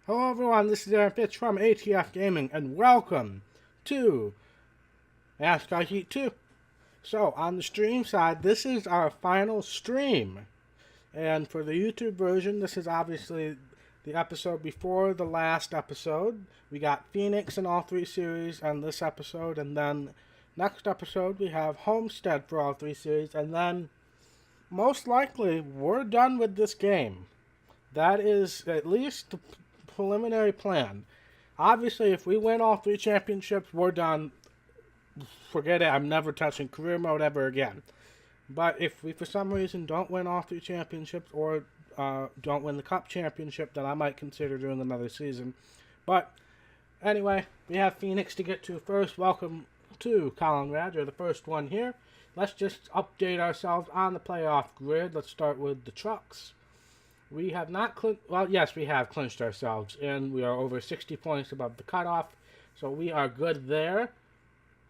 Hello everyone, this is Aaron Fitch from ATF Gaming, and welcome to NASCAR Heat 2. So, on the stream side, this is our final stream. And for the YouTube version, this is obviously the episode before the last episode. We got Phoenix in all three series on this episode, and then next episode we have Homestead for all three series, and then most likely we're done with this game. That is at least the preliminary plan. Obviously, if we win all three championships, we're done. Forget it. I'm never touching career mode ever again. But if we, for some reason, don't win all three championships or don't win the Cup championship, then I might consider doing another season. But anyway, we have Phoenix to get to first. Welcome to Colin, you're the first one here. Let's just update ourselves on the playoff grid. Let's start with the trucks. We have not well, yes, we have clinched ourselves, and we are over 60 points above the cutoff, so we are good there.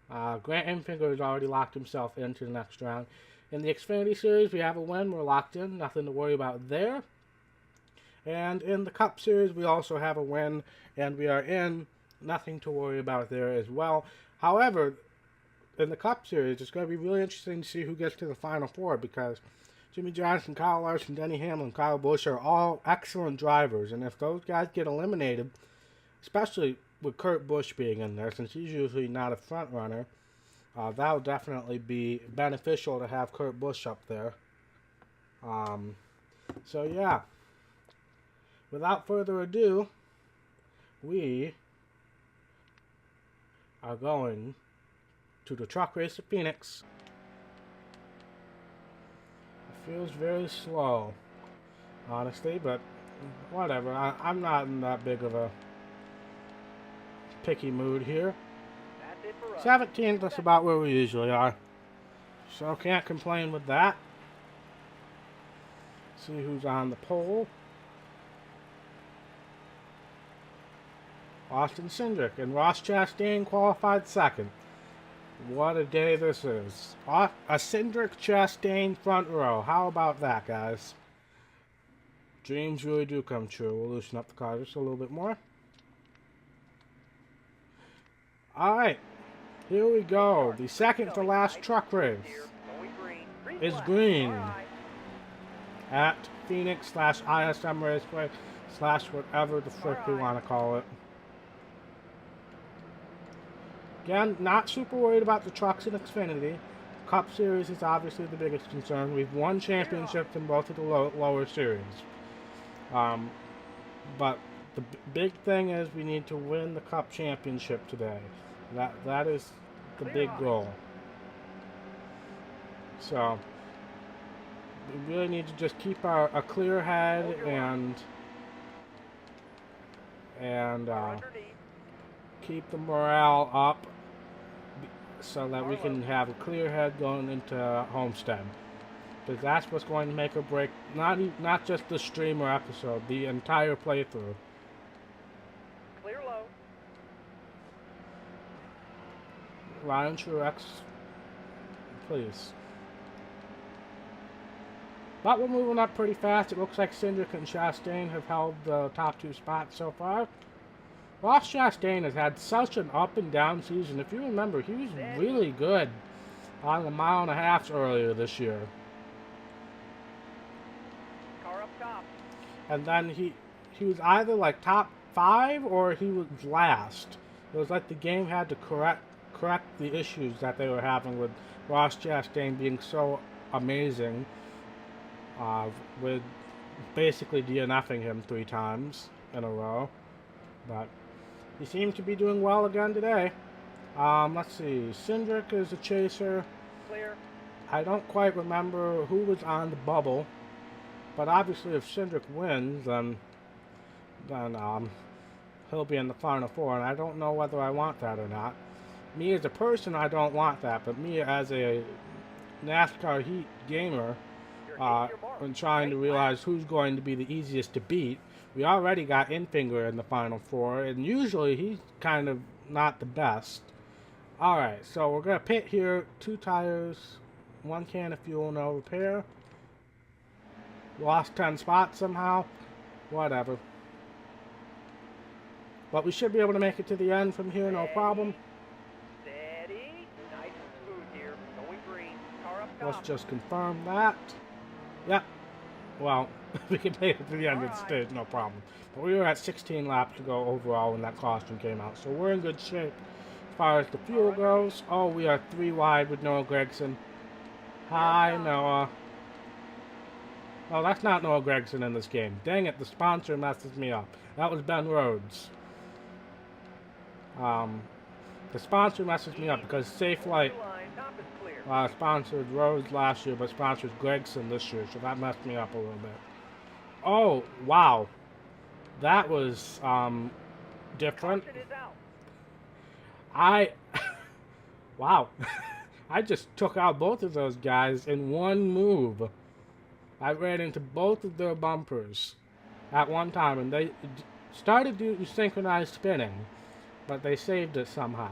Grant Enfinger has already locked himself into the next round. In the Xfinity Series, we have a win. We're locked in. Nothing to worry about there. And in the Cup Series, we also have a win, and we are in. Nothing to worry about there as well. However, in the Cup Series, it's going to be really interesting to see who gets to the Final Four, because Jimmy Johnson, Kyle Larson, Denny Hamlin, Kyle Busch are all excellent drivers, and if those guys get eliminated, especially with Kurt Busch being in there, since he's usually not a front runner, that'll definitely be beneficial to have Kurt Busch up there. So yeah, without further ado, we are going to the truck race at Phoenix. Feels very slow, honestly, but whatever. I'm not in that big of a picky mood here. 17th, that's about where we usually are. So can't complain with that. See who's on the pole. Austin Cindric and Ross Chastain qualified second. What a day this is. A Cindric Chastain front row. How about that, guys? Dreams really do come true. We'll loosen up the car just a little bit more. Alright. Here we go. The second to last truck race is green at Phoenix / ISM Raceway / whatever the frick we want to call it. Again, not super worried about the trucks in Xfinity. Cup Series is obviously the biggest concern. We've won championships in both of the lower series. But the big thing is we need to win the Cup championship today. That is the big goal. So we really need to just keep a clear head and keep the morale up, so that we can have a clear head going into Homestead. Because that's what's going to make or break, not just the stream or episode, the entire playthrough. Clear low. Ryan Truex, please. But we're moving up pretty fast. It looks like Cindric and Chastain have held the top two spots so far. Ross Chastain has had such an up and down season. If you remember, he was really good on the 1.5 miles earlier this year. Car up top. And then he was either like top 5 or he was last. It was like the game had to correct the issues that they were having with Ross Chastain being so amazing, with basically DNFing him 3 times in a row. But he seems to be doing well again today. Let's see. Cindric is a chaser. Clear. I don't quite remember who was on the bubble, but obviously if Cindric wins, then he'll be in the Final Four, and I don't know whether I want that or not. Me as a person, I don't want that, but me as a NASCAR Heat gamer, and trying to realize who's going to be the easiest to beat, we already got Enfinger in the Final Four, and usually he's kind of not the best. Alright, so we're going to pit here. 2 tires, 1 can of fuel, no repair. Lost 10 spots somehow. Whatever. But we should be able to make it to the end from here, no problem. Steady. Nice and smooth here. Going green. Car up Let's top. just confirm that. Yep. Well, we can make it to the end of the Alright. stage, no problem. But we were at 16 laps to go overall when that caution came out. So we're in good shape as far as the fuel goes. Oh, we are 3 wide with Noah Gregson. Hi, Noah. Oh, that's not Noah Gregson in this game. Dang it, the sponsor messes me up. That was Ben Rhodes. The sponsor messes me up because Safe Light Top is clear. sponsored Rhodes last year, but sponsors Gregson this year, so that messed me up a little bit. Oh, wow. That was, different. Caution is out. Wow. I just took out both of those guys in one move. I ran into both of their bumpers at one time, and they started doing synchronized spinning, but they saved it somehow.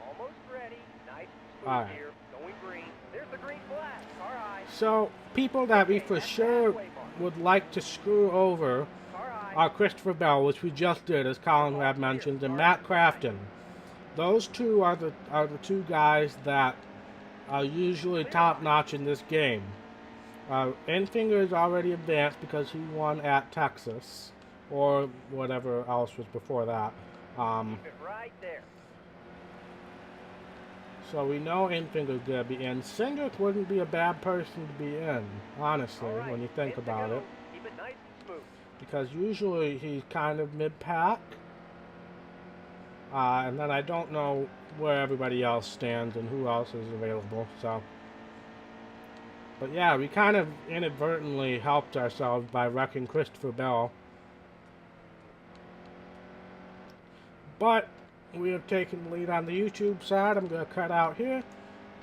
Almost ready. Nice and smooth Alright. here. Going green. There's the green flag. Car high. So, people that we Okay, for that's the sure halfway mark. would like to screw over Car high. are Christopher Bell, which we just did, as Colin Webb mentioned, and Matt Crafton. Those two are the two guys that are usually top notch in this game. Enfinger is already advanced because he won at Texas, or whatever else was before that. Keep it right there. So we know Enfinger's gonna be in. Cindric wouldn't be a bad person to be in, honestly, Alright, when you think in to about go. it. Keep it nice and smooth. Because usually he's kind of mid-pack. And then I don't know where everybody else stands and who else is available, so. But yeah, we kind of inadvertently helped ourselves by wrecking Christopher Bell. But we have taken the lead on the YouTube side. I'm going to cut out here.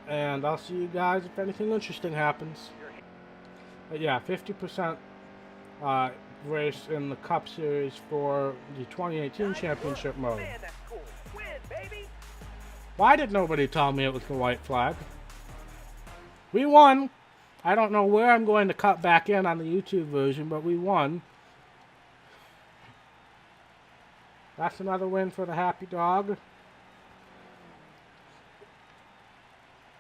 And I'll see you guys if anything interesting happens. But yeah, 50% race in the Cup Series for the 2018 championship mode. Man, that's cool. Win, baby. Why did nobody tell me it was the white flag? We won. I don't know where I'm going to cut back in on the YouTube version, but we won. That's another win for the Happy Dog.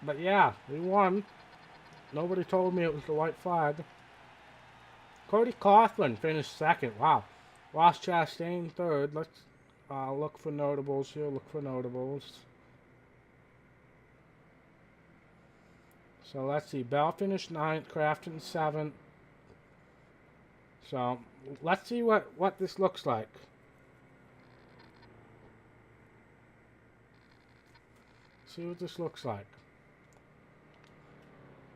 But yeah, we won. Nobody told me it was the white flag. Cody Coughlin finished second. Wow. Ross Chastain third. Let's look for notables here. Look for notables. So let's see. Bell finished 9th. Crafton 7th. So let's see what this looks like. See what this looks like.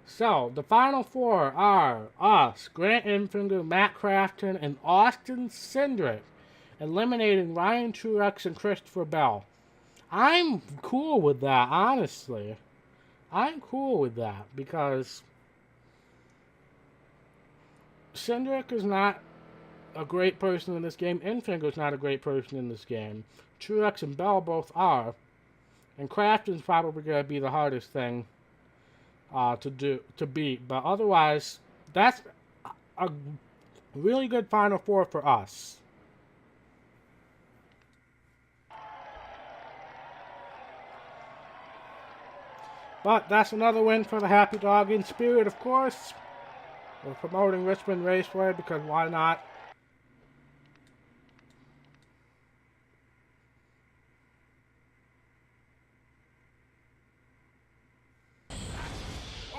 So, the final four are us, Grant Enfinger, Matt Crafton, and Austin Cindric, eliminating Ryan Truex and Christopher Bell. I'm cool with that, honestly. I'm cool with that, because Cindric is not a great person in this game. Enfinger is not a great person in this game. Truex and Bell both are. And Crafton's probably going to be the hardest thing to beat, but otherwise, that's a really good Final Four for us. But that's another win for the Happy Dog in spirit, of course. We're promoting Richmond Raceway because why not?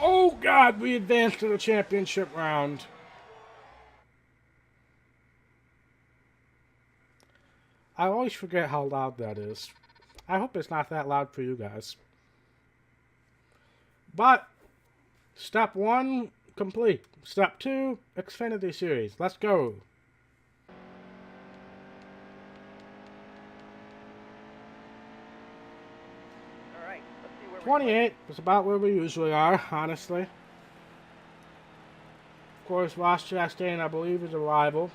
Oh God, we advanced to the championship round. I always forget how loud that is. I hope it's not that loud for you guys. But, step 1, complete. Step 2, Xfinity Series. Let's go. All right, let's see where 28 is about where we usually are, honestly. Of course, Ross Chastain, I believe, is a rival.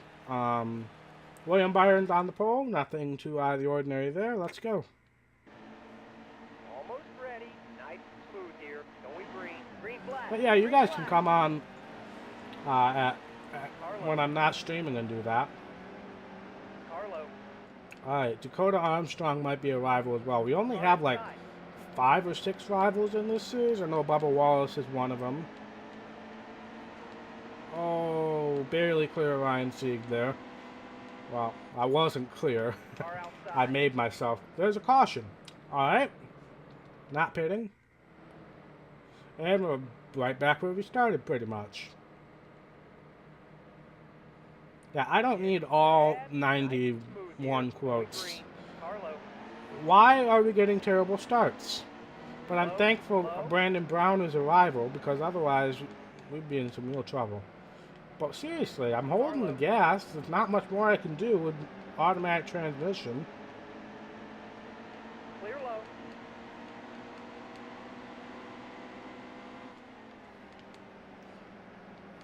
William Byron's on the pole. Nothing too out of the ordinary there. Let's go. Almost ready. Nice and smooth here. Going green. Green flag. But yeah, you Green guys flag. can come on when I'm not streaming and do that. Carlo. Alright, Dakota Armstrong might be a rival as well. We only have like 5 or 6 rivals in this series. I know Bubba Wallace is one of them. Oh, barely clear Ryan Sieg there. Well, I wasn't clear. I made myself. There's a caution. Alright. Not pitting. And we're right back where we started, pretty much. Yeah, I don't need all 91 quotes. Why are we getting terrible starts? But I'm thankful Brandon Brown is a rival, because otherwise we'd be in some real trouble. But seriously, I'm holding the gas. There's not much more I can do with automatic transmission. Clear low.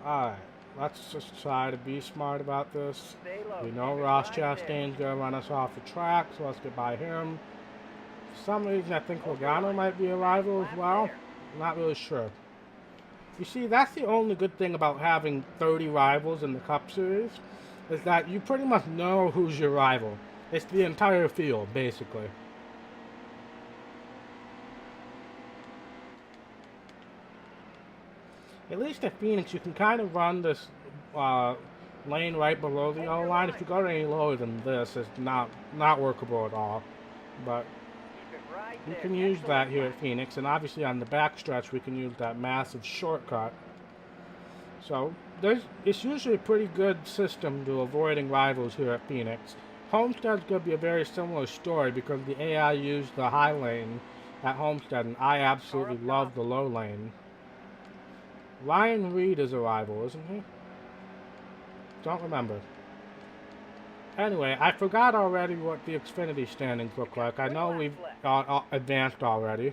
Alright, let's just try to be smart about this. Stay low. We know Ross Chastain's going to run us off the track, so let's get by him. For some reason, I think Logano might be a rival as well. I'm not really sure. You see, that's the only good thing about having 30 rivals in the Cup Series, is that you pretty much know who's your rival. It's the entire field, basically. At least at Phoenix, you can kind of run this lane right below the yellow line. If you go any lower than this, it's not workable at all. But we can use that here at Phoenix, and obviously on the backstretch we can use that massive shortcut. So it's usually a pretty good system to avoiding rivals here at Phoenix. Homestead's going to be a very similar story because the AI used the high lane at Homestead, and I absolutely love the low lane. Ryan Reed is a rival, isn't he? Don't remember. Anyway, I forgot already what the Xfinity standings look like. I know we've advanced already.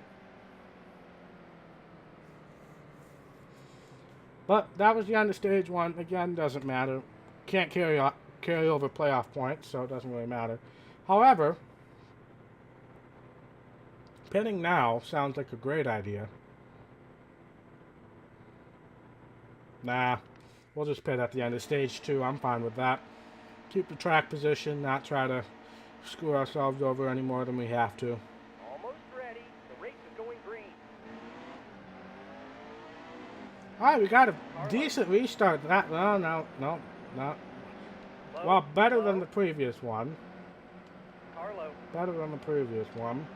But that was the end of stage 1. Again, doesn't matter. Can't carry over playoff points, so it doesn't really matter. However, pitting now sounds like a great idea. Nah, we'll just pit at the end of stage 2. I'm fine with that. Keep the track position, not try to screw ourselves over any more than we have to. Almost ready. The race is going green. Alright, we got a decent restart. No. Well, better than the previous one. Better than the previous one.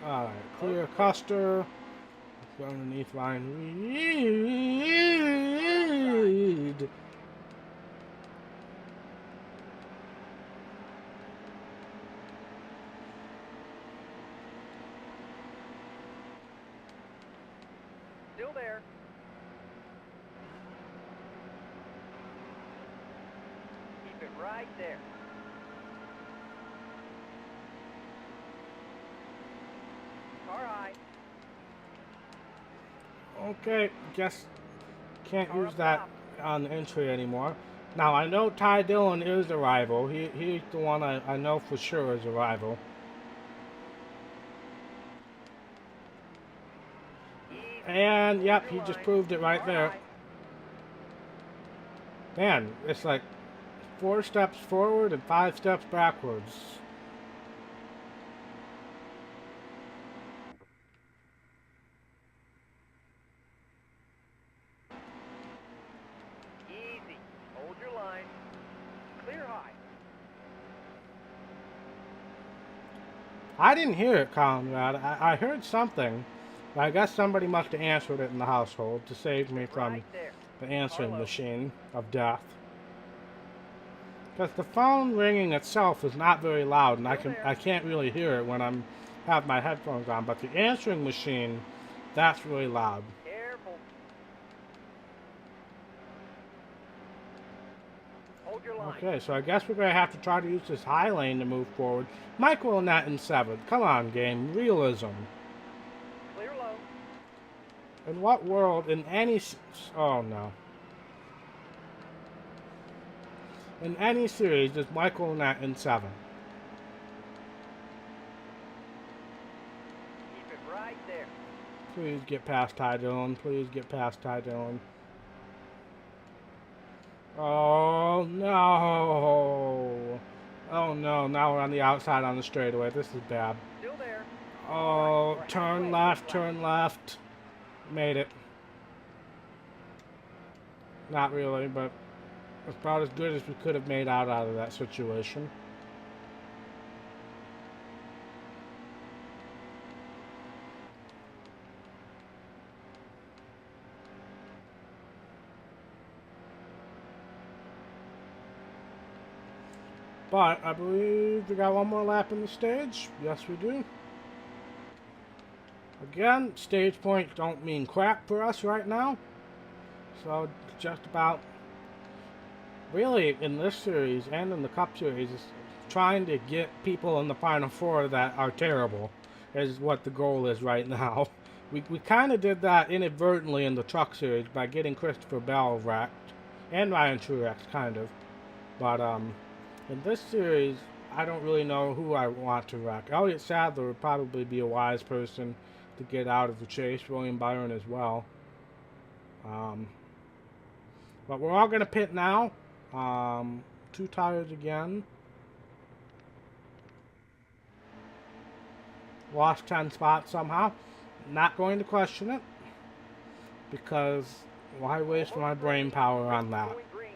Alright, clear Custer. Go underneath line Reed. Still there. Keep it right there. Car high. Okay, guess can't use that on the entry anymore. Now, I know Ty Dillon is a rival. He's the one I know for sure is a rival. And, yep, he just proved it right there. Man, it's like 4 steps forward and 5 steps backwards. Easy. Hold your line. Clear high. I didn't hear it, Conrad. I heard something. I guess somebody must have answered it in the household to save me from the answering machine of death. Because the phone ringing itself is not very loud, and I can't really hear it when I have my headphones on. But the answering machine, that's really loud. Careful. Hold your line. Okay, so I guess we're going to have to try to use this high lane to move forward. Michael and that in 7th. Come on, game. Realism. Clear low. In what world, in any... Oh, no. In any series, is Michael and that in 7th? Keep it right there. Please get past Ty Dillon. Please get past Ty Dillon. Oh no! Oh no! Now we're on the outside on the straightaway. This is bad. Still there. All Oh, right, we're turn halfway left, this lap. turn left. Made it. Not really, but it's about as good as we could have made out of that situation. But I believe we got one more lap in the stage. Yes, we do. Again, stage points don't mean crap for us right now. So just about, really, in this series and in the Cup Series, is trying to get people in the Final Four that are terrible is what the goal is right now. We kind of did that inadvertently in the Truck Series by getting Christopher Bell wrecked, and Ryan Truex, kind of. But in this series, I don't really know who I want to wreck. Elliott Sadler would probably be a wise person to get out of the chase. William Byron as well. But we're all going to pit now. 2 tires again. Lost 10 spots somehow. Not going to question it. Because why waste my brain power on that? Going green.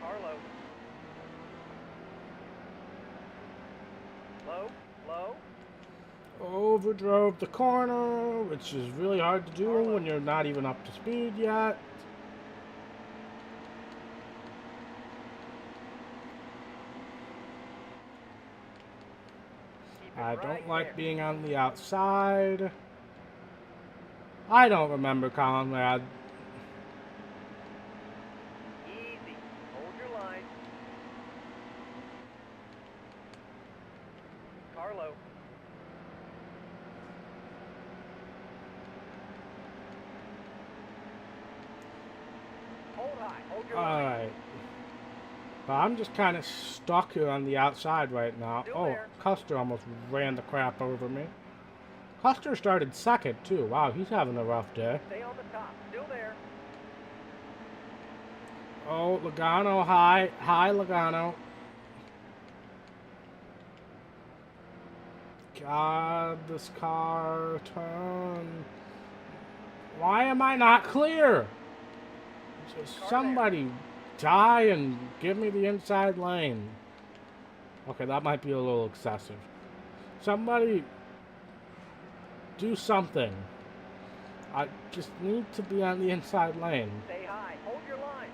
Carlo. Low, low. Overdrove the corner, which is really hard to do when you're not even up to speed yet. Keep it I right don't like there. being on the outside. I don't remember Conrad. Easy. Hold your line. Carlo. Hold high. Hold your line. Alright. But I'm just kind of stuck here on the outside right now. Still Oh, there. Custer almost ran the crap over me. Custer started second, too. Wow, he's having a rough day. Stay on the top. Still there. Oh, Logano high. High Logano. God, this car turn. Why am I not clear? Just somebody die and give me the inside lane. Okay, that might be a little excessive. Somebody do something. I just need to be on the inside lane. Stay high. Hold your line.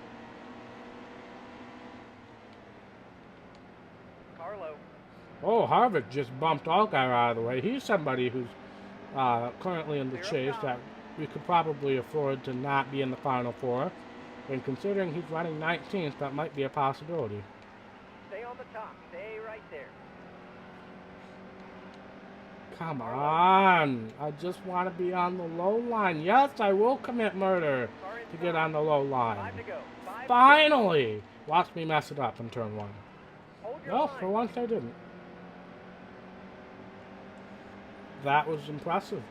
Carlo. Oh, Harvick just bumped Allgaier out of the way. He's somebody who's currently in the chase that we could probably afford to not be in the Final Four. And considering he's running 19th, that might be a possibility. Stay on the top. Stay right there. Come on. I just want to be on the low line. Yes, I will commit murder to get on the low 5 line. to go. 5 to go. Finally! Watch me mess it up in turn 1. Hold your No, line. for once I didn't. That was impressive.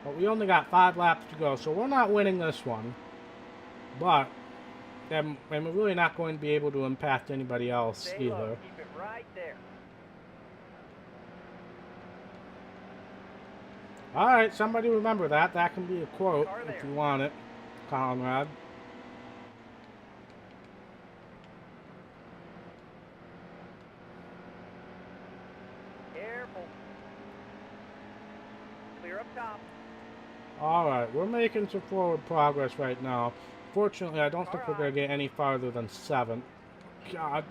But we only got 5 laps to go, so we're not winning this one. But, and we're really not going to be able to impact anybody else Stay either. low. Keep it right there. Alright, somebody remember that. That can be a quote Car if there. you want it, Conrad. Careful. Clear up top. Alright, we're making some forward progress right now. Fortunately, I don't think we're going to get any farther than 7. God.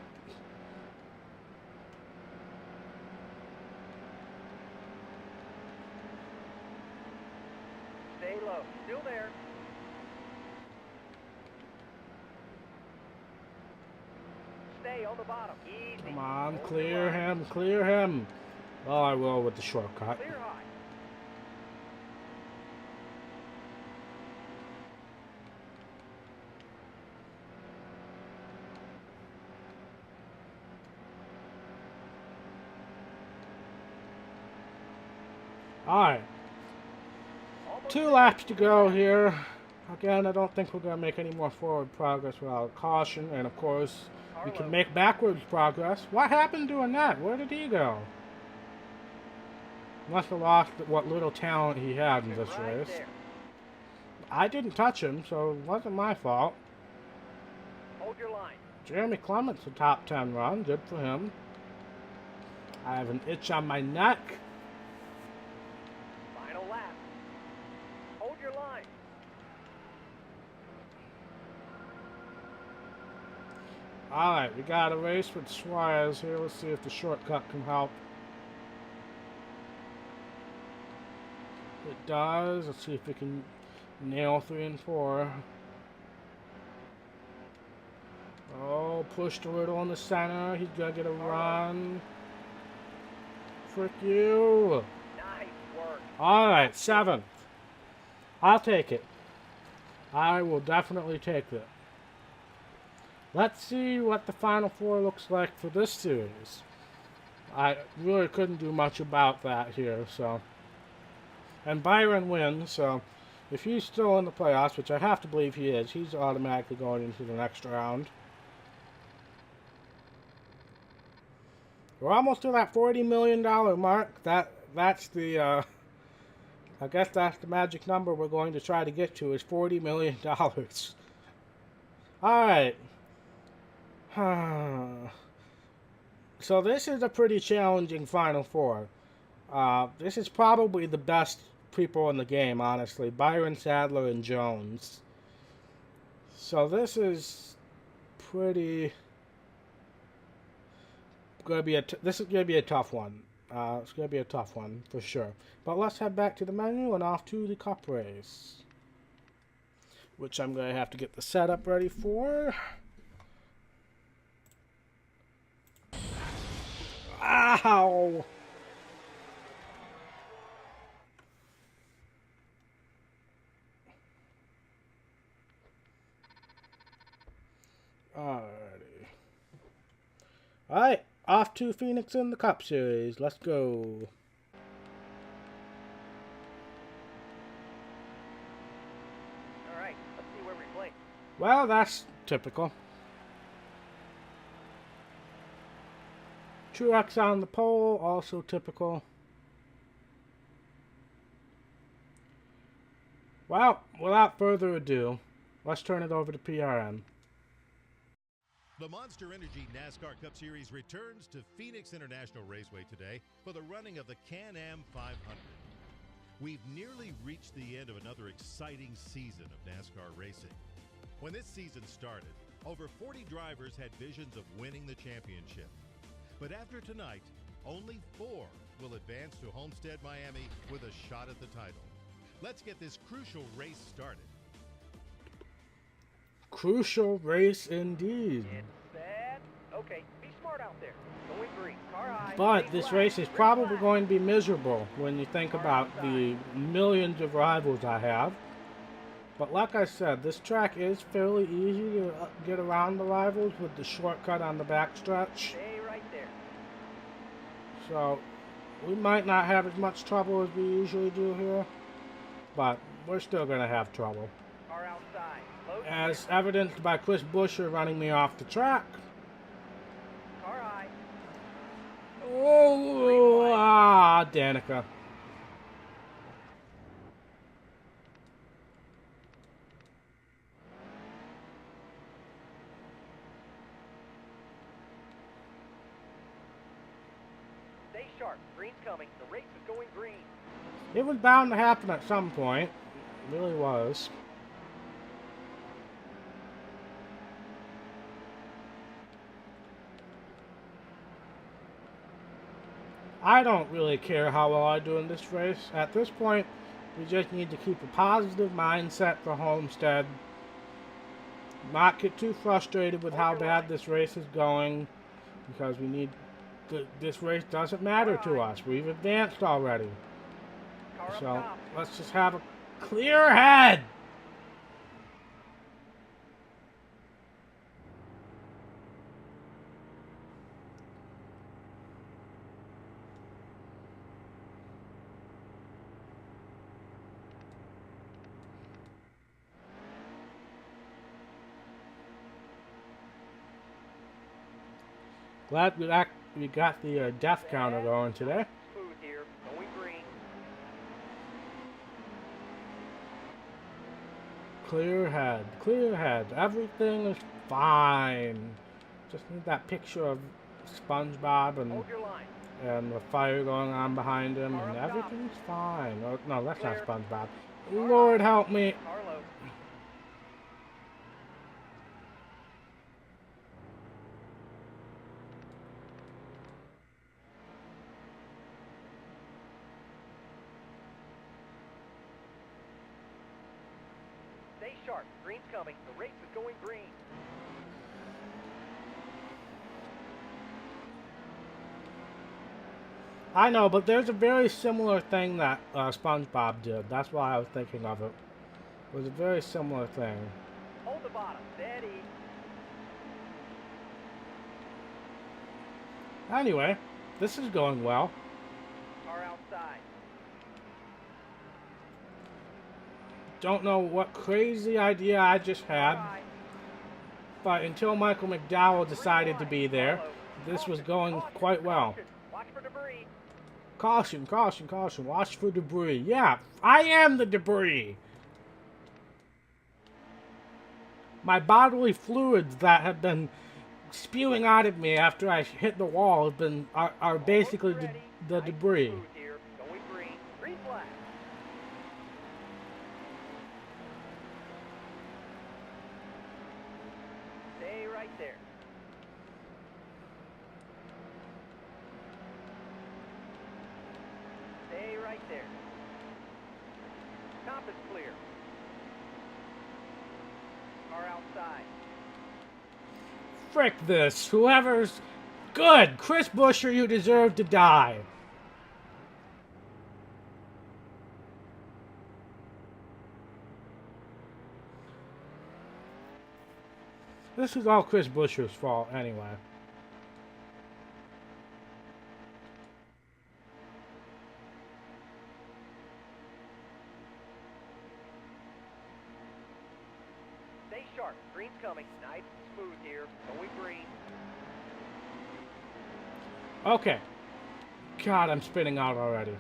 Stay low. Still there. Stay on the bottom. Easy. Come on, Hold clear your line. him, clear him. Oh, I will with the shortcut. Clear high. Alright, Almost 2 there. laps to go here. Again, I don't think we're going to make any more forward progress without caution, and of course, we can Carlo. make backwards progress. What happened doing that? Where did he go? Must have lost what little talent he had in this Right race. there. I didn't touch him, so it wasn't my fault. Hold your line. Jeremy Clements, a top 10 run. Good for him. I have an itch on my neck. Final lap. Hold your line. Alright, we got a race with Suarez here. Let's see if the shortcut can help. It does. Let's see if we can nail 3 and 4. Oh, pushed a little in the center. He's gonna get a run. Frick you. Nice work. Alright, 7th. I'll take it. I will definitely take it. Let's see what the Final Four looks like for this series. I really couldn't do much about that here, so. And Byron wins, so if he's still in the playoffs, which I have to believe he is, he's automatically going into the next round. We're almost to that $40 million mark. That's the, I guess that's the magic number we're going to try to get to, is $40 million. Alright. So this is a pretty challenging Final Four. This is probably the best people in the game, honestly. Byron, Sadler, and Jones. So this is pretty... this is gonna be a tough one. It's gonna be a tough one for sure. But let's head back to the menu and off to the Cup race, which I'm gonna have to get the setup ready for. Ow! Alrighty. Alright, off to Phoenix in the Cup Series. Let's go. Alright, let's see where we play. Well, that's typical. Truex on the pole, also typical. Well, without further ado, let's turn it over to PRN. The Monster Energy NASCAR Cup Series returns to Phoenix International Raceway today for the running of the Can-Am 500. We've nearly reached the end of another exciting season of NASCAR racing. When this season started, over 40 drivers had visions of winning the championship. But after tonight, only 4 will advance to Homestead, Miami with a shot at the title. Let's get this crucial race started. Crucial race indeed. It's set. Okay, be smart out there. Going green. Car high. But Big this lap. race is Green probably flag. going to be miserable when you think about the millions of rivals I have. But like I said, this track is fairly easy to get around the rivals with the shortcut on the backstretch. Stay right there. So we might not have as much trouble as we usually do here, but we're still going to have trouble. Car outside. Low As evidenced by Chris Buescher running me off the track. Car high. Oh, Danica. Stay sharp. Green's coming. The race is going green. It was bound to happen at some point. It really was. I don't really care how well I do in this race. At this point, we just need to keep a positive mindset for Homestead. Not get too frustrated with how bad this race is going, because we need this race doesn't matter to us. We've advanced already. Car up So top. let's just have a clear head. Glad we got the death counter going today. Smooth here, going green. Clear head, clear head. Everything is fine. Just need that picture of SpongeBob Hold your line. and the fire going on behind him, Car and up top. everything's fine. Oh, no, that's not Clear. SpongeBob. Car Lord high. help me. Carlo. Stay sharp. Green's coming. The race is going green. I know, but there's a very similar thing that SpongeBob did. That's why I was thinking of it. It was a very similar thing. Hold the bottom. Steady. Anyway, this is going well. Car outside. Don't know what crazy idea I just Car had, high. but until Michael McDowell decided to be there, this was going quite well. Watch for debris. Caution, caution, caution. Watch for debris. Yeah, I am the debris. My bodily fluids that have been spewing out of me after I hit the wall are basically the debris. Smooth here. Going green. Green flag. Stay right there. Stay right there. Top is clear. Car outside. Frick this. Whoever's good. Chris Buescher, you deserve to die. This is all Chris Buescher's fault anyway. Stay sharp. Green's coming. Nice and smooth here. Going green. Okay. God, I'm spinning out already.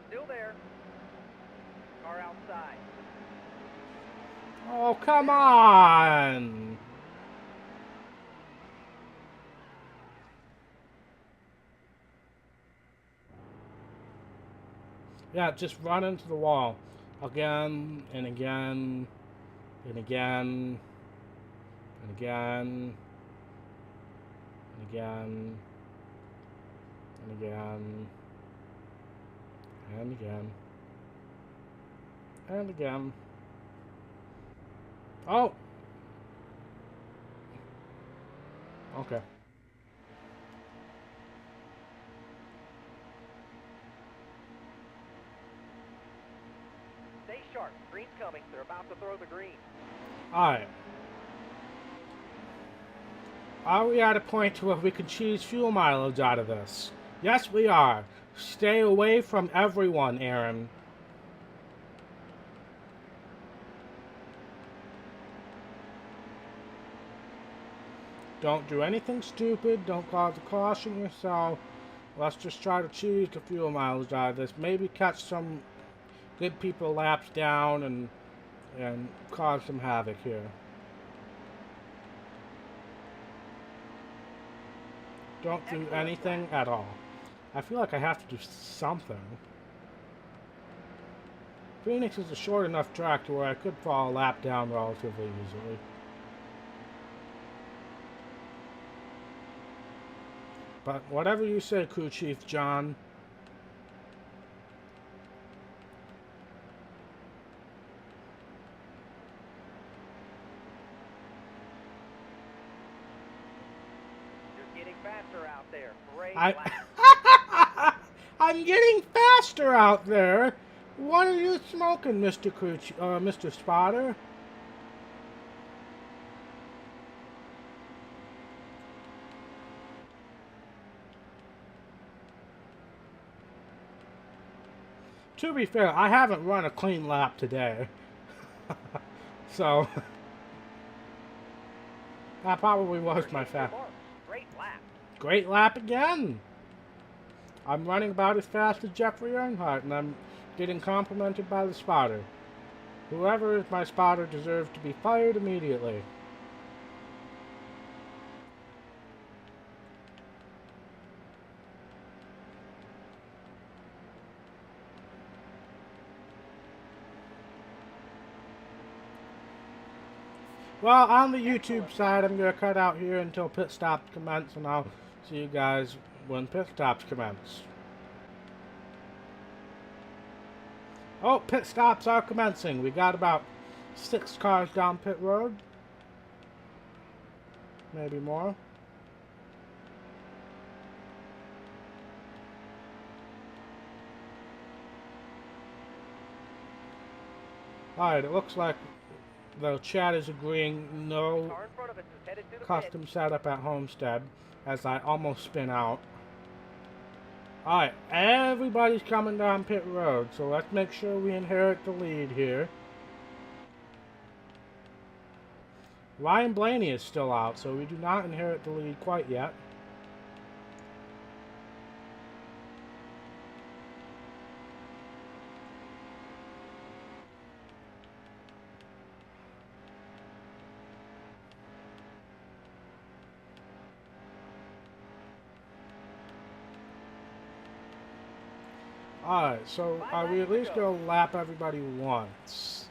Still there. Car outside. Oh, come on! Yeah, just run into the wall. Again, and again, and again, and again, and again, and again, and again, and again. Oh! Okay. Stay sharp. Green's coming. They're about to throw the green. Alright. Are we at a point where we can choose fuel mileage out of this? Yes, we are. Stay away from everyone, Aaron. Don't do anything stupid. Don't cause a caution yourself. Let's just try to choose the fuel mileage out of this. Maybe catch some good people laps down and cause some havoc here. Don't do anything at all. I feel like I have to do something. Phoenix is a short enough track to where I could fall a lap down relatively easily. But whatever you say, Crew Chief John. You're getting faster out there. Great I lap. I'm getting faster out there. What are you smoking, Mr. Spotter? To be fair, I haven't run a clean lap today. So, That probably was my fast. Great lap. Great lap again. I'm running about as fast as Jeffrey Earnhardt, and I'm getting complimented by the spotter. Whoever is my spotter deserves to be fired immediately. Well, on the YouTube side, I'm going to cut out here until pit stops commence, and I'll see you guys when pit stops commence. Oh, pit stops are commencing. We got about 6 cars down pit road. Maybe more. Alright, it looks like the chat is agreeing no Car in front of us is headed to the custom setup at Homestead, as I almost spin out. Alright, everybody's coming down pit road, so let's make sure we inherit the lead here. Ryan Blaney is still out, so we do not inherit the lead quite yet. Alright, so are we at least going to lap everybody once?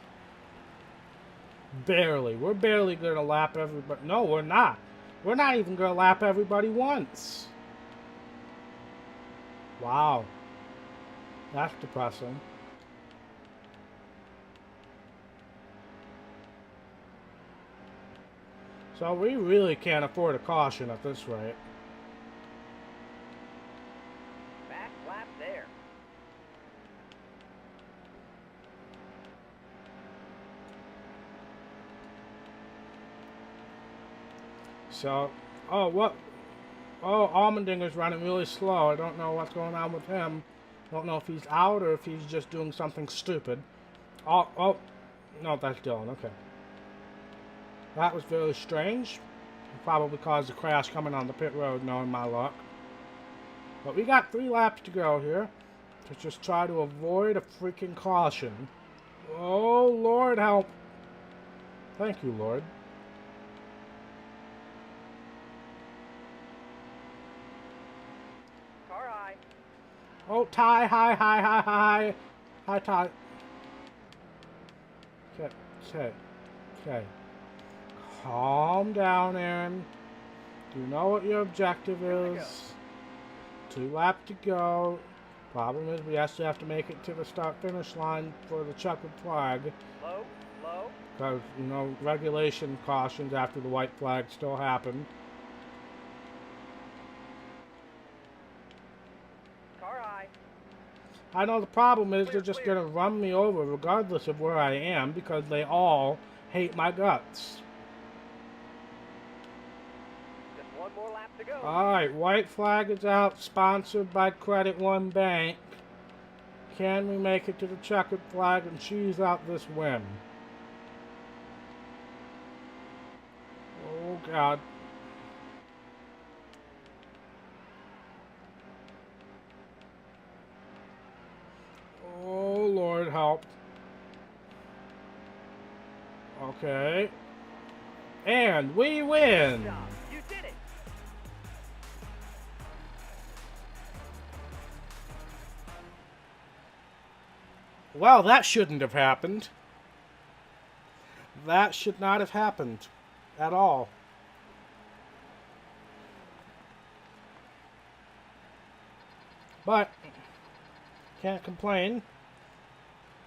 Barely. We're barely going to lap everybody. No, we're not. We're not even going to lap everybody once. Wow. That's depressing. So we really can't afford a caution at this rate. back lap there. So, oh, what? Oh, Allmendinger's running really slow. I don't know what's going on with him. Don't know if he's out or if he's just doing something stupid. Oh, no, that's Dylan. Okay. That was very strange. Probably caused a crash coming on the pit road, knowing my luck. But we got 3 laps to go here to just try to avoid a freaking caution. Oh, Lord, help. Thank you, Lord. Car high. Oh, Ty, hi. Hi, Ty. Okay. Calm down, Aaron. You know what your objective is. 2 laps to go. Problem is we actually have to make it to the start-finish line for the checkered flag. Low. Because, you know, regulation cautions after the white flag still happen. Car high. I know the problem is they're just going to run me over regardless of where I am because they all hate my guts. Just 1 more lap to go. Alright, white flag is out, sponsored by Credit One Bank. Can we make it to the checkered flag and cheese out this win? Oh, God. Oh, Lord, help. Okay. And we win! Good job. You did it. Well, that shouldn't have happened. That should not have happened at all. But, can't complain.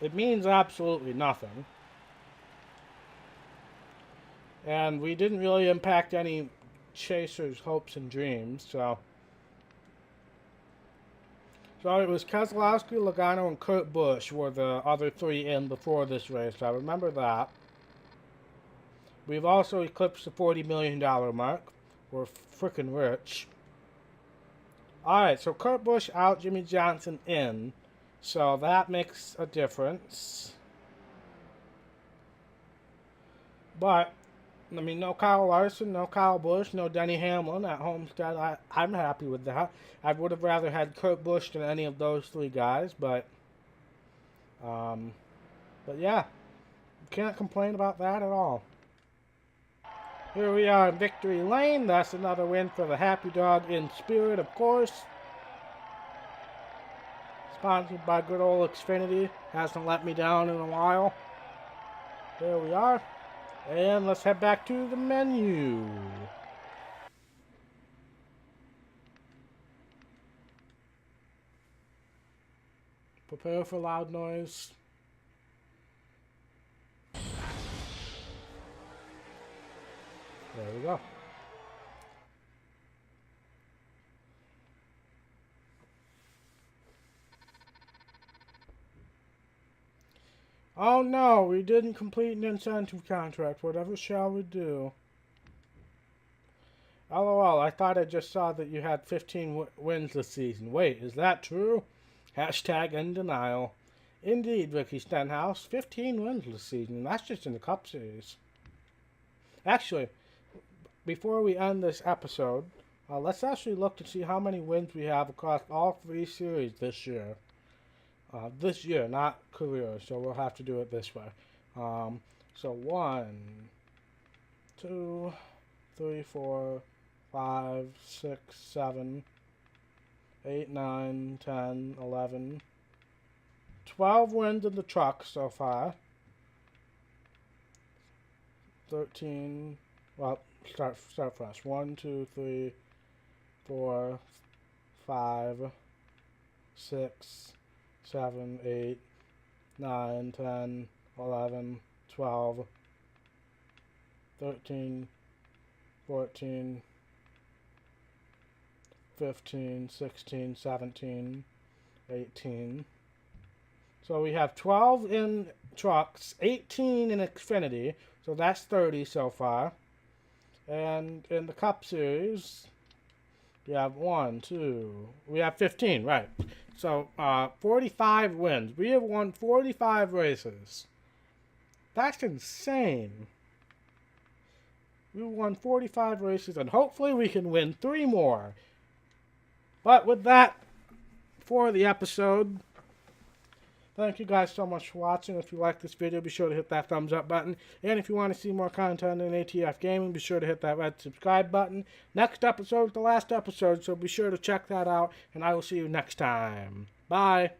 It means absolutely nothing. And we didn't really impact any chasers' hopes and dreams, so... So it was Keselowski, Logano, and Kurt Busch were the other 3 in before this race. I remember that. We've also eclipsed the $40 million mark. We're freaking rich. Alright, so Kurt Busch out, Jimmy Johnson in. So that makes a difference. But I mean, no Kyle Larson, no Kyle Busch, no Denny Hamlin at Homestead. I'm happy with that. I would have rather had Kurt Busch than any of those three guys, um, but yeah, can't complain about that at all. Here we are in Victory Lane. That's another win for the Happy Dog in Spirit, of course. Sponsored by good old Xfinity. Hasn't let me down in a while. There we are. And let's head back to the menu. Prepare for loud noise. There we go. Oh no, we didn't complete an incentive contract. Whatever shall we do? LOL, I thought I just saw that you had 15 wins this season. Wait, is that true? Hashtag in denial. Indeed, Ricky Stenhouse. 15 wins this season. That's just in the Cup Series. Actually, before we end this episode, let's actually look to see how many wins we have across all three series this year. This year, not career, so we'll have to do it this way. So 1, 2, 3, 4, 5, 6, 7, 8, 9, 10, 11, 12 wins in the truck so far. 13, well, start first. 1, 2, 3, 4, 5, 6, 7, 8, 9, 10, 11, 12, 13, 14, 15, 16, 17, 18. So we have 12 in trucks, 18 in Xfinity, so that's 30 so far. And in the Cup Series, we have 15, right. So 45 wins. We have won 45 races. That's insane. We won 45 races, and hopefully we can win 3 more. But with that, for the episode, thank you guys so much for watching. If you like this video, be sure to hit that thumbs up button. And if you want to see more content in ATF Gaming, be sure to hit that red subscribe button. Next episode is the last episode, so be sure to check that out. And I will see you next time. Bye.